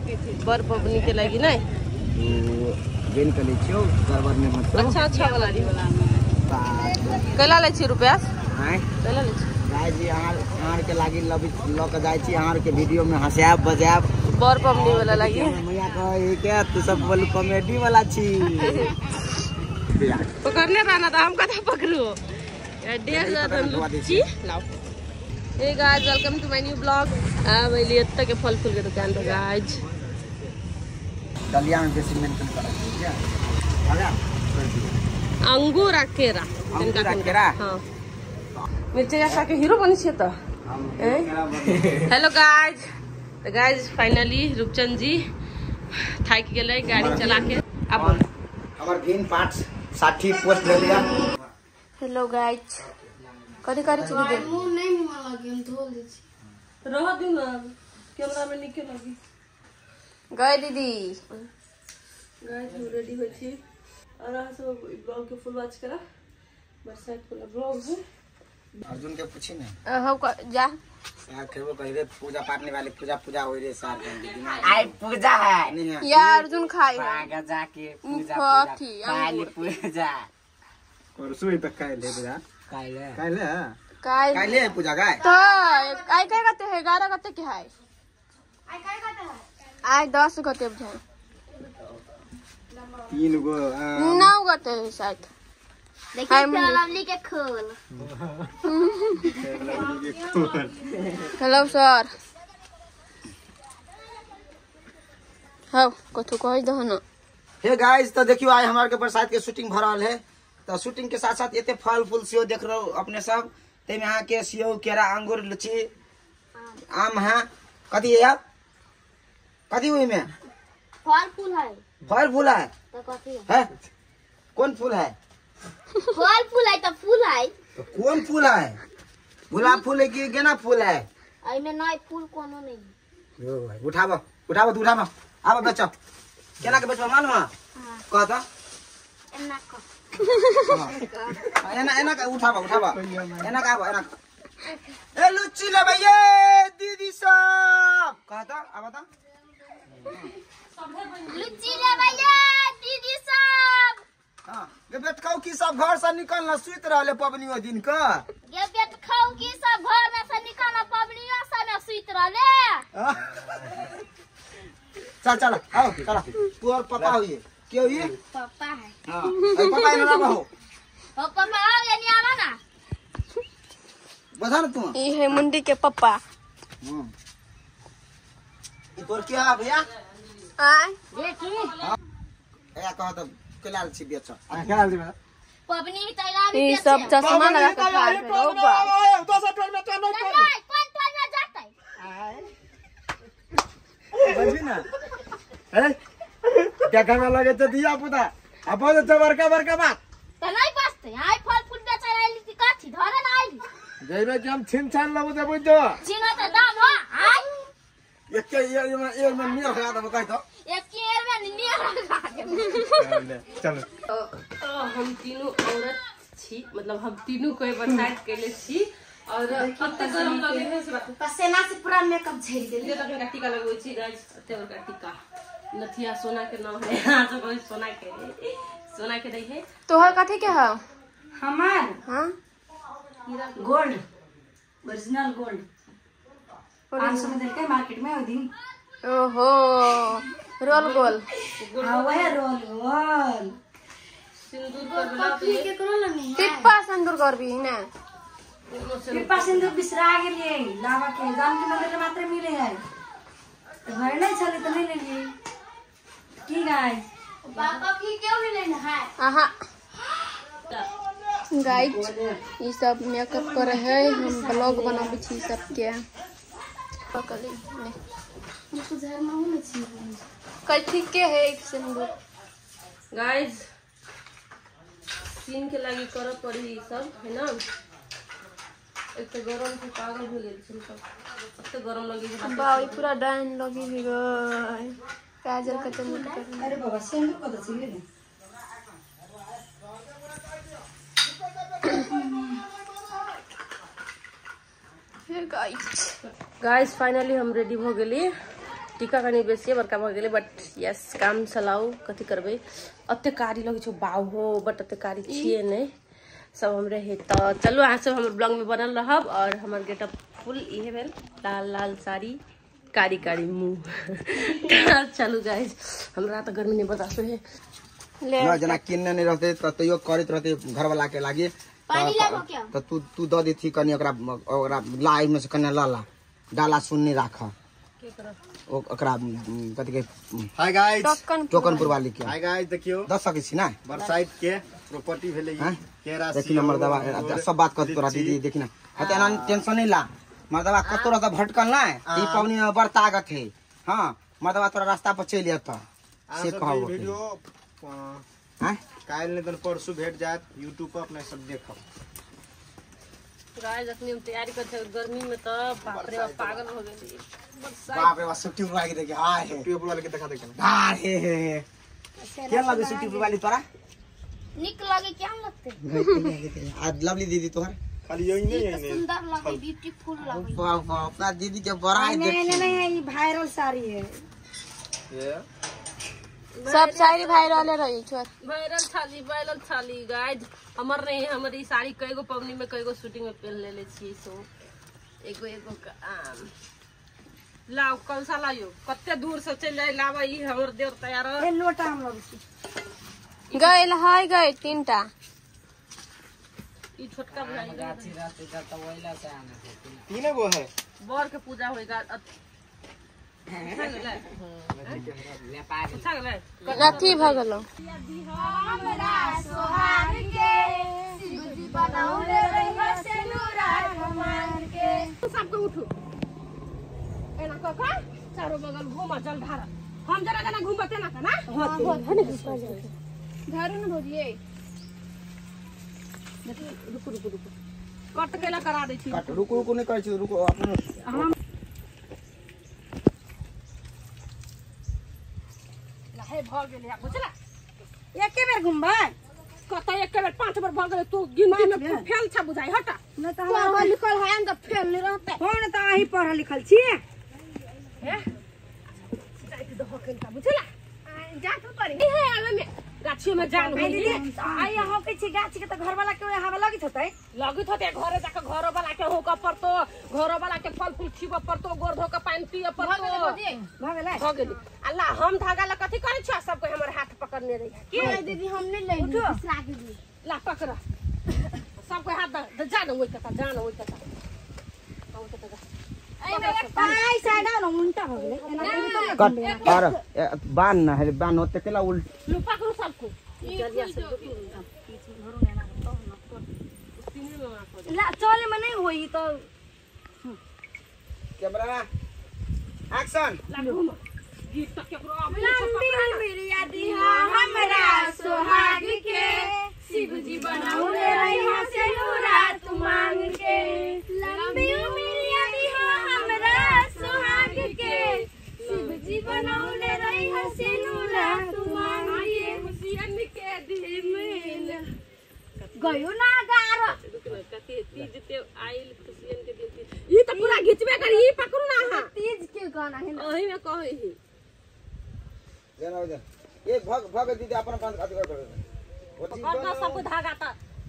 बर पबनी के लगी ना बेन कर ले छियो सरवर में मत। अच्छा वाला री कला ले छी रुपया हैं कला ले छी गाय जी आहार के लागी ल के जाय छी आहार के वीडियो में हंसाब बजाब बर पबनी वाला लगी मैया कहे के तू सब बोल कॉमेडी वाला छी पकड़ ले रहना था हम कथा पकड़ो 1.5 जी लाओ। Hey guys welcome to my new blog. मैले यत्ता के फल फूल के दुकान पे गाइस दलिया में बेसी मेंटेन करा क्या आजा अंगूर आ केरा जिनका केरा हां मिर्ची जैसा के हीरो बनी छे तो हेलो गाइस तो गाइस फाइनली रूपचंद जी थाक गेले गाड़ी चला के अब हमर ग्रीन पार्ट्स 60 पोस्ट ले लिया। हेलो गाइस कथि करे छी दीदी मुंह नहीं निमन लगे हम धो दै छी रह दू ना कैमरा में निके लगी गए दीदी गाइस हम रेडी होई छी और अहाँ सब ब्लॉग के फुल वॉच करा बरसात वाला ब्लॉग है। अर्जुन के पूछी ना हम जा यार खेबो कह रे पूजा पाठने वाले पूजा हो रे साथ में आज पूजा है नहीं है या अर्जुन खाई आगे जाके पूजा पहले पूजा और सुई तक काहे ले पूजा काहे पूजा गाय तो आई काय करते है 11 गते के है आई काय करते है आई 10 गते बुझाए 3 गो 9 गते है शायद देखिए लवली के खोल हेलो सर हां कथु कह दो ना। हे गाइस तो देखियो आज हमार के बरसात के शूटिंग भ रहल है तो शूटिंग के साथ साथ एते फल फूल सेहो देख रहे हो अपने सब ते में यहाँ के सेव केरा अंगूर लीची आम है कथी है यार कथी हुई में फल फूल है तो कथी है कौन फूल है फल फूल है तो फूल है तो कौन फूल है गुलाब फूल है कि गेना फूल है आई में नहीं फूल कोनो नहीं यो भाई उठाबो आबो बेचो केना के बेचो मालूम है कहता एना को एना का उठाबो एना का आबो एना ए लुच्ची ले भैया दीदी सब कहता आबो त लुच्ची ले भैया दीदी सब हां गे बेट खाओ की सब घर से निकलना सुत रहले पबनियो दिन का गे बेट खाओ की सब घर में से निकलना पबनियो सब में सुत रहले चल आओ चल तू और पापा हो ये क्यों ये पापा है हां पापा इना ना हो ओ पापा आ गया नहीं आवा ना बता ना तू ये है मुंडी के पापा ये तोर क्या है भैया आय देखी या कह तो केलाल छी बेच केलाल दी पबनी तैयारी ये सब चश्मा लगा के खा रहे हो बा दोसर टोल में तो नहीं कौन टोल में जाता है बजी ना है क्या खाना लगे तो दिया पुता अब बहुत बड़का बात तो नहीं बसते आई फल फूल बेचा आइली की काठी धरे ना आइली जइबे कि हम छिन छान लबो देबो तो चिनो तो दाम हो आई एक में नियर लगा दबो कह तो एक केर में नियर लगा दे चलो हम तीनों औरत छी मतलब हम तीनों कोई बरसात केले छी और अब तक हम लगे है से बात पसेना से पूरा मेकअप झेल गेल जे तक टीका लगबै छी गाइस तेवर का टीका नथिया सोना के नाम है हां तो कोई सोना के दई है तोहर कथि के है हमार हां गोल्ड ओरिजिनल गोल्ड 500 में देलके मार्केट में ओ दिन ओहो रोल गोल हां वह रोल गोल सिंदूर पर बना के केकरो लनी टिप्पा सिंदूर करबी ना कृपा सिंदूर बिसरा गेलिए लावा के जान के मंदिर मात्र मिले है घर नहीं चले तो नहीं ले लिए की गाइस पापा की क्यों नहीं लेना है आहा गाइस ये सब मेकअप कर है हम ब्लॉग बनाबे छी सब के पकड़ी ने मुझे घर में होने छी कथि के है एक सिंदूर गाइस सीन के लागी कर पड़ी सब है ना एक तो गरम से पागल हो गेल छी सब तो गरम लगी है बाई पूरा डाइन लगी है गई काजल कते मोट कर अरे बाबा सिंदूर को तो छिले गाइस फाइनली हम रेडी हो गेली टीका कनी बेसी बड़का भ गेलै बट यस काम चलाऊ कथी करबै अते कारी लगे छौ बाऊ हो बट अते कारी छिए नहीं सब हमरे है तो चलो अहाँ सब हमर ब्लॉग में बनल रहब और हमर गेटअप फुल इहे भेल लाल लाल साड़ी कारी कारी मुंह चलू गाइस हमरा त गर्मी नहीं बर्दाश्त है ना जना किन्ने नहीं रहते त तइयो करत रहते घर वाला के लागी पानी लाबो क्या त तू द देथी कनी ओकरा लाइन में से कने लाला डाला सुन्नी राख के कर ओकरा कथि के हाय गाइस टोकनपुर वाली के हाय गाइस देखियो दस सकै छी ना बरसाइत के प्रॉपर्टी भेले केरा देखि ना मर्दवा सब बात कर तोरा दीदी देखि ना हते ना टेंशन नहीं ला मर्दवा कतो रहता भटकल ना ई पवनी में बड़ ताकत है हां मर्दवा तोरा रास्ता पर चल जाता से कहबो वीडियो हैं काल ने दिन परसों भेट जात YouTube पर अपने सब देखो गाइस अपनी हम तैयारी करते गर्मी में तो बाप रे पागल हो गेली बाप रे सुट्टी वाली के देखे हाय है YouTube वाले के देखा देखना हाय है क्या लगे सुट्टी वाली तोरा निक लगे क्या लगते आज लवली दीदी तोहर खाली यही नहीं है सुंदर लगे ब्यूटीफुल लगे बाप अपना दीदी के बड़ा नहीं वायरल साड़ी है ये सब साड़ी वायरल रही छोर वायरल थाली गाइस हमर नहीं हमारी साड़ी कईगो पवनी में कईगो शूटिंग में पहन लेले छी सो एगो लाओ कौन सा लायो कत्ते दूर से चल जाए लावा ई हमर देर तैयार ए लोटा हम लोग गइल हाय गए 3टा ई छोटका भाई तीन गो है बर के पूजा होएगा कथी भ गेलो हमरा सोहाग के शिवजी बनाउले रहिया सेनुरा भगवान के सबको उठो एना कका चारों बगल घूमा जल धारा हम जरा घूमते ना ना धरू न भोजिए रुको कट केला करा दै छी रुको नहीं कहै छी रुको अपन हम लहे भ गेलै बुझला एके बेर घुमबै कत एक बेर 5 बेर भ गेलै तू गिनती में फेल छ बुझाई हटा न त हमरा लिखल है न त फेल नहीं रहते हम न त आही पढ़ल लिखल छी हैं जाइत द होकेल का बुझला जात पड़ी है आवे में गाछी में जान होई आई यहाँ के छी गाछ के त घर वाला के हवा लगित होतै लगित होते घरे जाके घरो वाला के होक पड़तो घरो वाला के फल फूल खीब पड़तो गोर धो के पानी पिए पड़तो भगले हो गेली अल्लाह हम धागा ला कथी करे छ सबको हमर हाथ पकड़ने रही के दीदी हम नहीं ले बिसरा के दी ला पकड़ सबको हाथ जान होई कता आई मेरे पाई साइड न मुंटा भगले कट और बान ना है बान होते केला उल्ट लू पकड़ो सबको जल्दी से ला चले में नहीं होई तो कैमरा एक्शन लागू गीत तक के लंबी मेरी यादी हमरा सोहाग के शिवजी बनाउले रहिया सेनुरा तू मांग के लंबी मेरी यादी हमरा सोहाग के शिवजी बनाउले रहिया सेनुरा तू मांग के खुशियन के दिल गयो ना गार कते तीज ते आइल खुशियन के दिन ई त पूरा घिचबे करी ई पकड़ू ना हां तीज के गाना है ओही में कहै ही देना हो जा एक भग दीदी अपन बंद कर दे पकड़ना सबको धागा त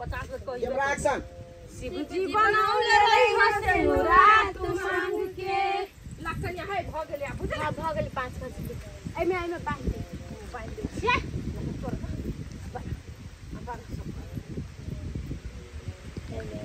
50 में कहि कैमरा एक्शन शिवजी बनाउले रहिया सेनुरा तू मांग के लखनिया है भ गेलै बुझला भ गेल 5 एमे बांध दे छे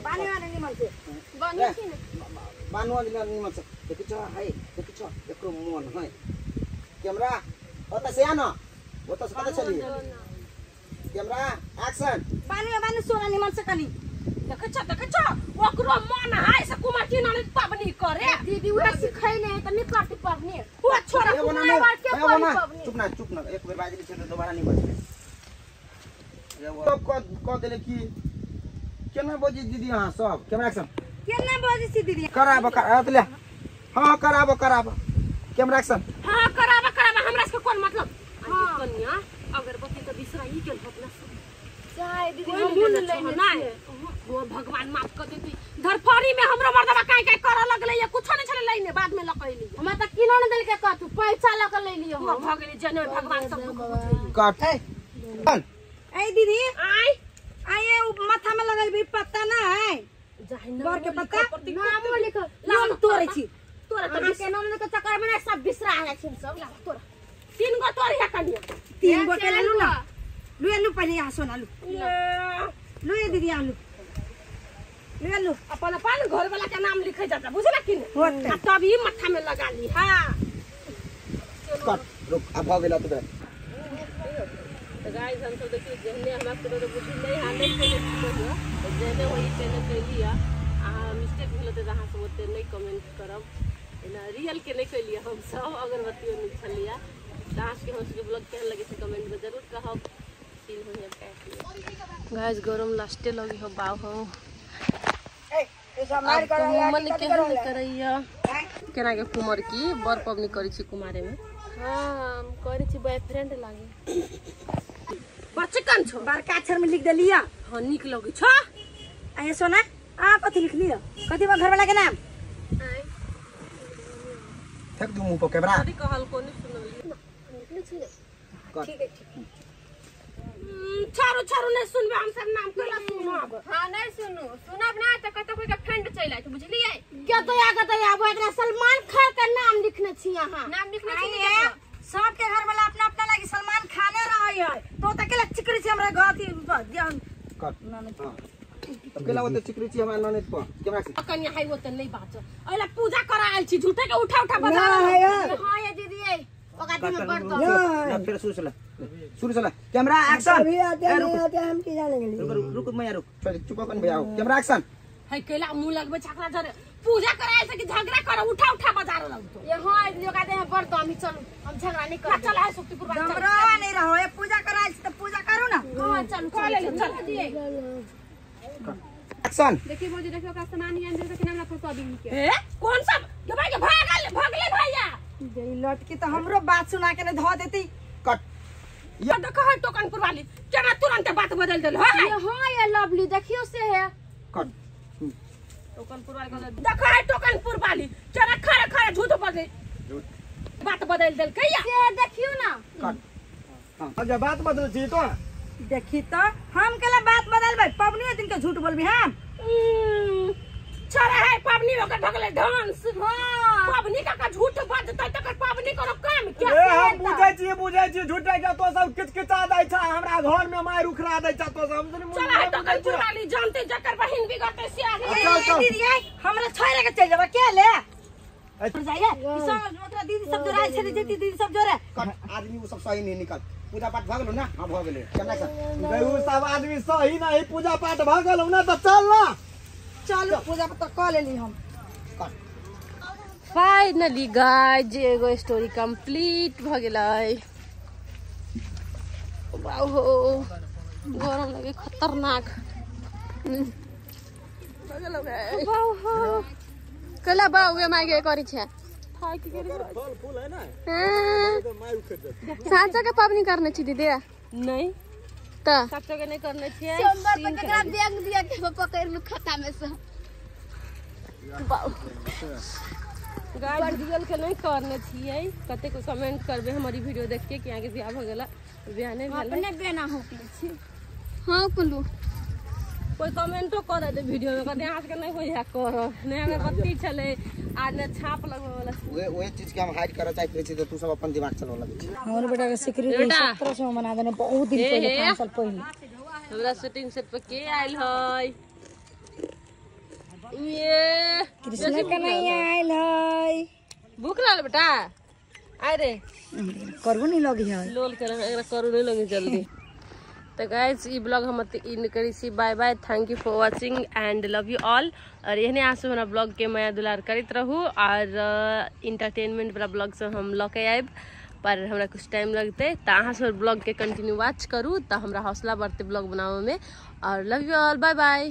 पानी वाले निमन से बनी छी न बानुआ दिन निमन से देखि छ है देखि छ एकरो मन है कैमरा ओता से आना ओता से पता चली कैमरा एक्शन पानी में बानी सोना निमन से कनी देख छ ओकरो मन है से कुमार की नानी पबनी करे दीदी उहे सिखाई नहीं त नहीं करती पबनी ओ छोरा कुमार बार के पबनी चुप ना एक बेर बाजी से दोबारा नहीं बजते ये वो को देले की केना बजी दीदी हां सब कैमरा एक्शन केना बजी सी दीदी कराब ले हां कराब कैमरा एक्शन हां कराब हमरा से कोन मतलब हां कन्या अगरबत्ती तो बिसराई गेल अपना चाहे दीदी हम भूल लेने ना वो भगवान माफ कर देती धरफड़ी में हमरो मर्दवा काई काई करे लगले ये कुछो नहीं छले लइने बाद में लकैली हम त किनो न देल के कहतु पैसा लक ले लियो हम भगली जने भगवान सब कट ए दीदी आई आये माथा में लगल भी पत्ता ना है बर के पत्ता नाम लिख नाम तोरे छी तोरा त के नाम के चक्कर में सब बिसरा है छिन सब ला तोरा 3 गो तोरी है कनिया 3 गो के लू ना लू पहले यहाँ सोना लू ये दीदी आलू लू अपन अपन घर वाला के नाम लिखे जाता बुझला कि नहीं तब ही माथा में लगा ली हां कट रुक अब हो गेला तो गाइस हम सब देखिए जहने हमरा तो बुद्धि नहीं हाले के जेने वही तेने कैली आ मिस्टेक भेल त जहां से ओते नहीं कमेंट करब एना रियल के नहीं कैली हम सब अगरबत्ती नहीं छलिया डांस के होस के ब्लॉग केहन लगे से कमेंट में जरूर कहब सीन होय कैसे गाइस गरम लास्टे लगी हो बाव हो मन केहन करैया केना के कुमार की बर पबनी करै छी कुमारे में हां हम करै छी बॉयफ्रेंड लागे बचकन छो बड़का अक्षर में लिख देलिया हां निक लगे छ आये सोना आ कथि लिख लिया कथि बा घर वाला के नाम फेंक दू मुंह पर कैमरा कथि कहल कोनी सुनलिए ठीक है चारो चारो नहीं सुनबे हम सब नाम केला सुनब हां नहीं सुनब ना त कत कोई का फ्रेंड चल आइ बुझलिए क्या तो आबो एकरा सलमान खान का नाम लिखने छी यहां नाम लिखने छी सबके घर वाला अपना अपना लागी सलमान खाने रहै है तो तकेला चिकरी से हमरा गाती ध्यान कट अकेला होते चिकरी छी हमरा ननद पर कैमरा से कन्या है वो त नहीं बात ओला पूजा करा आइल छी झूठे के उठा बजा हां ये दीदी ए ओका दिन में कर दो फिर शुरू चला कैमरा एक्शन अभी आते हम की जानेंगे रुक मैं रुक चुप कर भैया कैमरा एक्शन है केला मुंह लगबे छकरा जरे पूजा कराए से कि झगड़ा कर उठा बजा रह तो ये हां ये का दिन में कर दो हम चलू हम झगड़ा नहीं कर चल है शक्तिपुर बात हमरा नहीं रहो ये पूजा कराए तो पूजा करू ना हां चल चल दिए एक्शन देखिए बोझ देखियो का सामान ही अंदर के नाम ना फसवा दी के ए कौन सब के भाई भागले भैया जई लटकी तो हमरो बात सुना के ने ध देती कट ये देखो है टोकनपुर वाली केना तुरंत बात बदल देल है हां ये लवली देखियो से है कट टोकनपुर वाली को देखो है टोकनपुर वाली केना खरे झूठ बोले बात बदल देल कहिया से देखियो ना कट हां अच्छा बात बदल छी तो देखी तो हम केला बात बदलबै पबनी दिन के झूठ बोलबी हम छोरा है पबनी का ढगले डांस हां पबनी का झूठ बजतै तकर पबनी कोनो काम क्या ए हम बुझै छी झूठे के तो सब किचकिचा दै छ हमरा घर में मार उखड़ा दै छ तो सब चला है टोकनपुर वाली जानते जकर बहिन बिगड़ते से ए दीदी हमरा छोरे के चल जाबा के ले जाइए मतलब दीदी सब जोरा छे दीदी सब जोरे कट आदमी वो सब सही नहीं निकल पूजा पाठ भ गेलो ना हां भ गेलै कैमरा एक्शन गयू सब आदमी सही नहीं पूजा पाठ भ गेल ना तो चल ना चल पूजा पाठ कर लेली हम फाइनली गाइस एगो स्टोरी कंप्लीट भ गेलै वाओ हो गरम लगे खतरनाक भ गेलै गाइस वाओ हो कला बाऊ माय के करी छै थाई की करी फल फूल है ना हां तो मार उखड़ जात साँचा के पाबनी करने छी दीदी नहीं त साँचा के नहीं करने छी सोमवार पे केकरा बैंक दिया के पकड़ लू खाता में से गाइस रियल के नहीं करने छियै कते को कमेंट करबे हमारी वीडियो देख के कि आगे बियाह भ गेला बियाह नहीं भेल अपने बेना हो छी हां कुलू कोई कमेंटो कर दे वीडियो में कहते आज के नहीं होय है कर नहीं अगरबत्ती चले आज ने छाप लगवे वाला ओए चीज के हम हाइड करऽ चाहते छी तो तू सब अपन दिमाग चलाव लगे छी हमर बेटा के सिक्रेट 1700 में बना देने बहुत दिन पहले 5 साल पहले हमरा शूटिंग सेट पे के आइल है ये कृष्ण कन्हैया आइल है भूख लागल बेटा आइ रे करबो नहीं लगी है लोल कर एकरा करू नहीं लगे जल्दी तो गाइस ई ब्लॉग हम इन करी सी bye bye thank you for watching and love you all और यहने आसु हमारा ब्लॉग के माया दुलार करते रहू और इंटरटेनमेंट वाला ब्लॉग से हम लके आब पर हमरा कुछ टाइम लगते तो अहाँ सब ब्लॉग के कंटिन्यू वॉच करू तो हमरा हौसला बढ़ते ब्लॉग बनावे में और love you all bye bye.